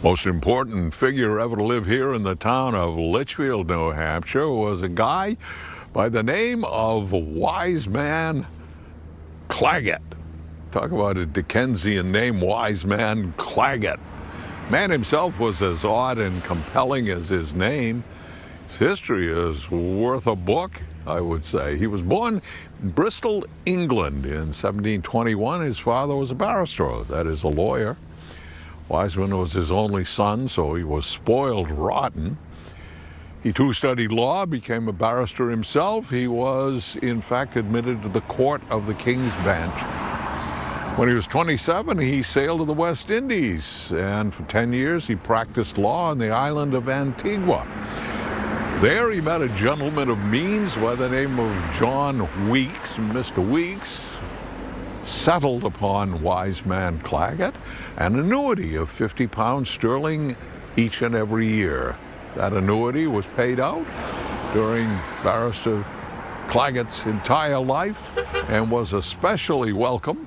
Most important figure ever to live here in the town of Litchfield, New Hampshire, was a guy by the name of Wiseman Claggett. Talk about a Dickensian name, Wiseman Claggett. Man himself was as odd and compelling as his name. His history is worth a book, I would say. He was born in Bristol, England in 1721. His father was a barrister, that is, a lawyer. Wiseman was his only son, so he was spoiled rotten. He too studied law, became a barrister himself. He was, in fact, admitted to the court of the King's Bench. When he was 27, he sailed to the West Indies, and for 10 years he practiced law on the island of Antigua. There he met a gentleman of means by the name of John Weeks. Mr. Weeks settled upon Wiseman Claggett an annuity of £50 sterling each and every year. That annuity was paid out during Barrister Claggett's entire life and was especially welcome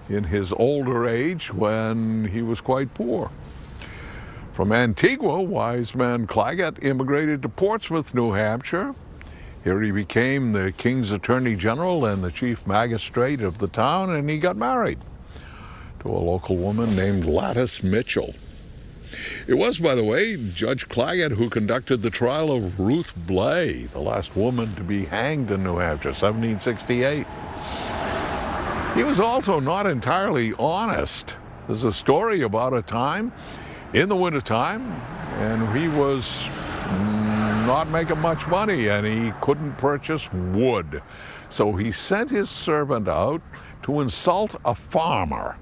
in his older age when he was quite poor. From Antigua, Wiseman Claggett immigrated to Portsmouth, New Hampshire. Here he became the King's Attorney General and the Chief Magistrate of the town, and he got married to a local woman named Gladys Mitchell. It was, by the way, Judge Claggett who conducted the trial of Ruth Blay, the last woman to be hanged in New Hampshire, 1768. He was also not entirely honest. There's a story about a time in the wintertime, and he was not making much money, and he couldn't purchase wood. So he sent his servant out to insult a farmer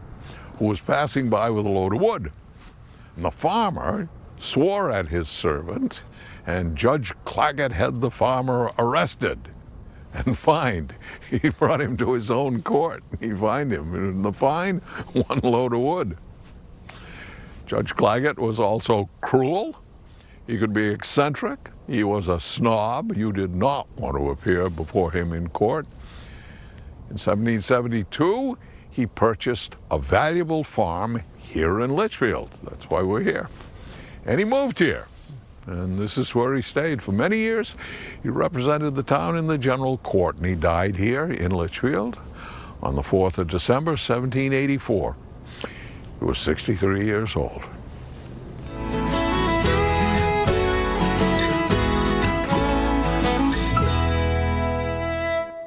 who was passing by with a load of wood. And the farmer swore at his servant, and Judge Claggett had the farmer arrested and fined. He brought him to his own court. He fined him, and the fine, 1 load of wood. Judge Claggett was also cruel. He could be eccentric. He was a snob. You did not want to appear before him in court. In 1772, he purchased a valuable farm here in Litchfield. That's why we're here. And he moved here. And this is where he stayed for many years. He represented the town in the General Court, and he died here in Litchfield on the 4th of December, 1784. He was 63 years old.